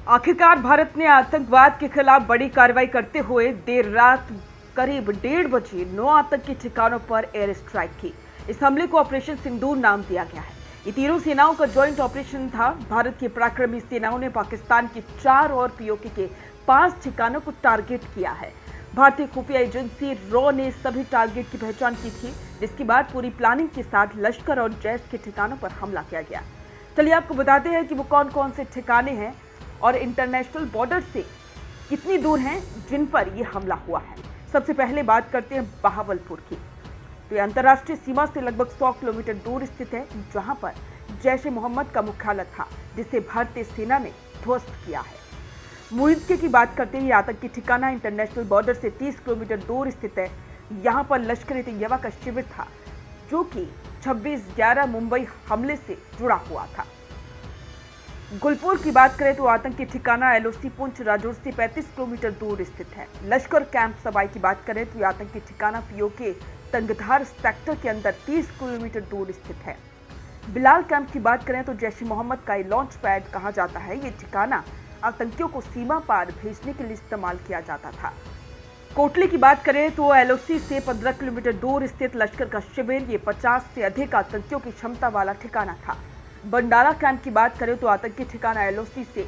आखिरकार भारत ने आतंकवाद के खिलाफ बड़ी कार्रवाई करते हुए देर रात करीब 1:30 बजे 9 आतंकी ठिकानों पर एयर स्ट्राइक की। इस हमले को ऑपरेशन सिंदूर नाम दिया गया है। ये तीनों सेनाओं का ज्वाइंट ऑपरेशन था। भारत की पराक्रमी सेनाओं ने पाकिस्तान की 4 और पीओके के 5 ठिकानों को टारगेट किया है। भारतीय खुफिया एजेंसी रॉ ने सभी टारगेट की पहचान की थी, जिसके बाद पूरी प्लानिंग के साथ लश्कर और जैश के ठिकानों पर हमला किया गया। चलिए आपको बताते हैं कि वो कौन कौन से ठिकाने हैं और इंटरनेशनल बॉर्डर से कितनी दूर हैं जिन पर यह हमला हुआ है। सबसे पहले बात करते हैं बहावलपुर की। तो ये अंतर्राष्ट्रीय सीमा से लगभग 100 किलोमीटर दूर स्थित है, जहां पर जैश-ए मोहम्मद का मुख्यालय था, जिसे भारतीय सेना ने ध्वस्त किया है। मुइज़्ज़ की बात करते हैं, ये आतंकी ठिकाना इंटरनेशनल बॉर्डर से 30 किलोमीटर दूर स्थित है। यहाँ पर लश्कर-ए-तैयबा का शिविर था, जो कि 26/11 मुंबई हमले से जुड़ा हुआ था। गुलपुर की बात करें तो आतंकी ठिकाना एलओसी पुंछ राजौर से 35 किलोमीटर दूर स्थित है। लश्कर कैंप सबाई की बात करें तो आतंकी ठिकाना पीओके तंगधार सेक्टर के अंदर 30 किलोमीटर दूर स्थित है। बिलाल कैंप की बात करें तो जैश ए मोहम्मद का लॉन्च पैड कहा जाता है। ये ठिकाना आतंकियों को सीमा पार भेजने के लिए इस्तेमाल किया जाता था। कोटली की बात करें तो एलओसी से 15 किलोमीटर दूर स्थित लश्कर का शिविर, ये 50 से अधिक आतंकियों की क्षमता वाला ठिकाना था। बंडारा कैंप की बात करें तो आतंकी ठिकाना एलओसी से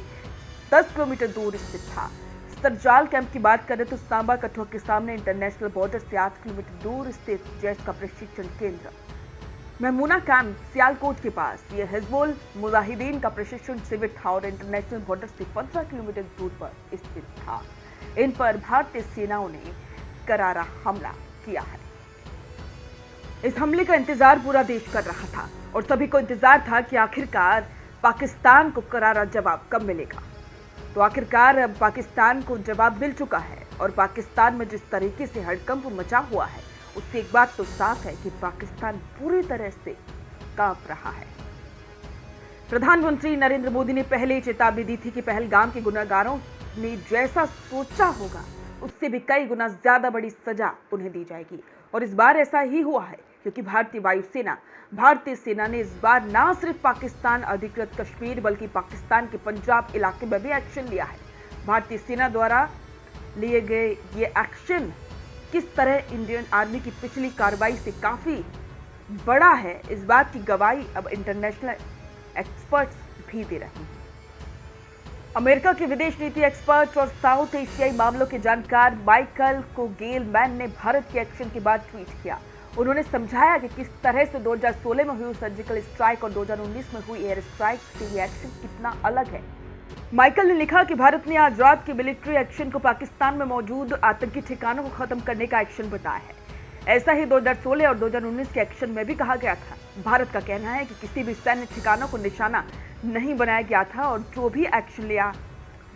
10 किलोमीटर दूर स्थित था। सरजाल कैंप की बात करें तो सांबा कठुआ के सामने इंटरनेशनल बॉर्डर से 8 किलोमीटर दूर स्थित जैश का प्रशिक्षण केंद्र। महमूना कैंप सियालकोट के पास, ये हिजबुल मुजाहिदीन का प्रशिक्षण शिविर था और इंटरनेशनल बॉर्डर से 15 किलोमीटर दूर पर स्थित था। इन पर भारतीय सेनाओं ने करारा हमला किया है। इस हमले का इंतजार पूरा देश कर रहा था और सभी को इंतजार था कि आखिरकार पाकिस्तान को करारा जवाब कब मिलेगा। तो आखिरकार अब पाकिस्तान को जवाब मिल चुका है और पाकिस्तान में जिस तरीके से हड़कंप मचा हुआ है, उससे एक बात तो साफ है कि पाकिस्तान पूरी तरह से कांप रहा है। प्रधानमंत्री नरेंद्र मोदी ने पहले चेतावनी दी थी कि पहलगाम के गुनहगारों ने जैसा सोचा होगा, उससे भी कई गुना ज्यादा बड़ी सजा उन्हें दी जाएगी। और इस बार ऐसा ही हुआ है, क्योंकि भारतीय सेना ने इस बार न सिर्फ पाकिस्तान अधिकृत कश्मीर बल्कि पाकिस्तान के पंजाब इलाके में भी एक्शन लिया है। भारतीय सेना द्वारा लिए गए ये एक्शन किस तरह इंडियन आर्मी की पिछली कार्रवाई से काफी बड़ा है, इस बात की गवाही अब इंटरनेशनल एक्सपर्ट्स भी दे रहे हैं। अमेरिका के विदेश नीति एक्सपर्ट और साउथ एशियाई मामलों के जानकार माइकल कोगेलमैन ने भारत के एक्शन के बाद ट्वीट किया। उन्होंने समझाया कि किस तरह से 2016 में हुई सर्जिकल स्ट्राइक और 2019 में हुई एयर स्ट्राइक से ये एक्शन कितना अलग है। माइकल ने लिखा कि भारत ने आज रात के मिलिट्री एक्शन को पाकिस्तान में मौजूद आतंकी ठिकानों को खत्म करने का एक्शन बताया है। ऐसा ही 2016 और 2019 के एक्शन में भी कहा गया था। भारत का कहना है कि किसी भी सैन्य ठिकानों को निशाना नहीं बनाया गया था और जो भी एक्शन लिया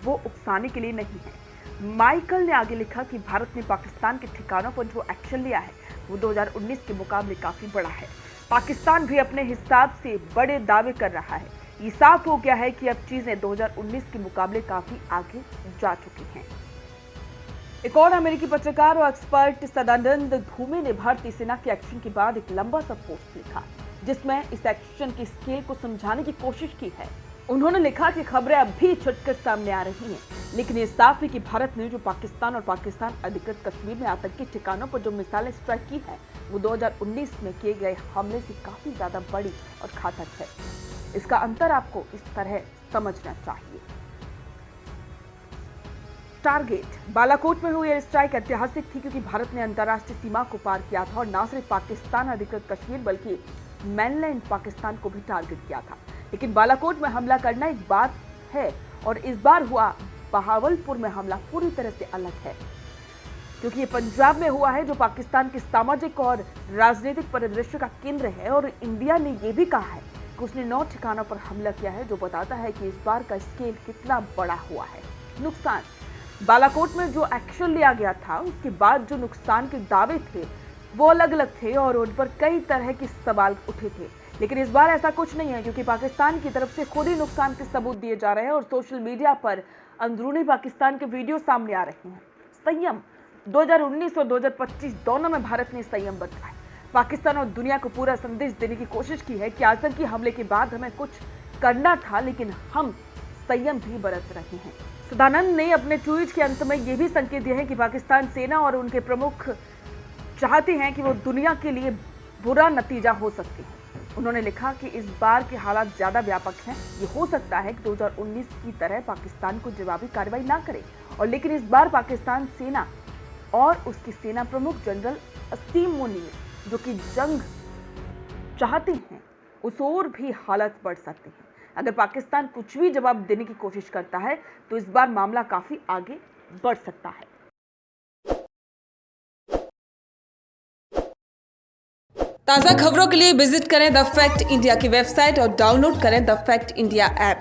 वो उकसाने के लिए नहीं है। माइकल ने आगे लिखा कि भारत ने पाकिस्तान के ठिकानों पर जो एक्शन लिया है वो 2019 के मुकाबले काफी बड़ा है। पाकिस्तान भी अपने हिसाब से बड़े दावे कर रहा है। ये साफ हो गया है कि अब चीजें 2019 के मुकाबले काफी आगे जा चुकी हैं। एक और अमेरिकी पत्रकार और एक्सपर्ट सदानंद भूमे ने भारतीय सेना के एक्शन के बाद एक लंबा सा पोस्ट लिखा, जिसमें इस एक्शन की स्केल को समझाने की कोशिश की है। उन्होंने लिखा कि खबरें अब भी छुटकर सामने आ रही हैं, लेकिन ये साफ है कि भारत ने जो पाकिस्तान और पाकिस्तान अधिकृत कश्मीर में आतंकी ठिकानों पर जो मिसाइलें स्ट्राइक की है, वो 2019 में किए गए हमले से काफी ज्यादा बड़ी और घातक है। इसका अंतर आपको इस तरह समझना चाहिए। टारगेट बालाकोट में हुई एयर स्ट्राइक ऐतिहासिक थी, क्योंकि भारत ने अंतर्राष्ट्रीय सीमा को पार किया था और न सिर्फ पाकिस्तान अधिकृत कश्मीर बल्कि मेनलैंड पाकिस्तान को भी टारगेट किया था। लेकिन बालाकोट में हमला करना एक बात है और इस बार हुआ बहावलपुर में हमला पूरी तरह से अलग है, क्योंकि ये पंजाब में हुआ है, जो पाकिस्तान के सामाजिक और राजनीतिक परिदृश्य का केंद्र है। और इंडिया ने यह भी कहा है कि उसने 9 ठिकानों पर हमला किया है, जो बताता है कि इस बार का स्केल कितना बड़ा हुआ है। नुकसान बालाकोट में जो एक्शन लिया गया था, उसके बाद जो नुकसान के दावे थे वो अलग अलग थे और उन पर कई तरह के सवाल उठे थे। लेकिन इस बार ऐसा कुछ नहीं है, क्योंकि पाकिस्तान की तरफ से खुद ही नुकसान के सबूत दिए जा रहे हैं और सोशल मीडिया पर अंदरूनी पाकिस्तान के वीडियो सामने आ रहे हैं। संयम 2019 और 2025 दोनों में भारत ने संयम बरता है। पाकिस्तान और दुनिया को पूरा संदेश देने की कोशिश की है कि आतंकी हमले के बाद हमें कुछ करना था, लेकिन हम संयम भी बरत रहे हैं। सदानंद ने अपने ट्वीट के अंत में यह भी संकेत दिया है कि पाकिस्तान सेना और उनके प्रमुख चाहते हैं कि वो दुनिया के लिए बुरा नतीजा हो सकती है। उन्होंने लिखा कि इस बार के हालात ज्यादा व्यापक हैं। ये हो सकता है कि 2019 की तरह पाकिस्तान को जवाबी कार्रवाई ना करे, और लेकिन इस बार पाकिस्तान सेना और उसकी सेना प्रमुख जनरल असीम मुनीर, जो कि जंग चाहते हैं, उस ओर भी हालत बढ़ सकते हैं। अगर पाकिस्तान कुछ भी जवाब देने की कोशिश करता है तो इस बार मामला काफी आगे बढ़ सकता है। ताज़ा खबरों के लिए विजिट करें द फैक्ट इंडिया की वेबसाइट और डाउनलोड करें द फैक्ट इंडिया ऐप।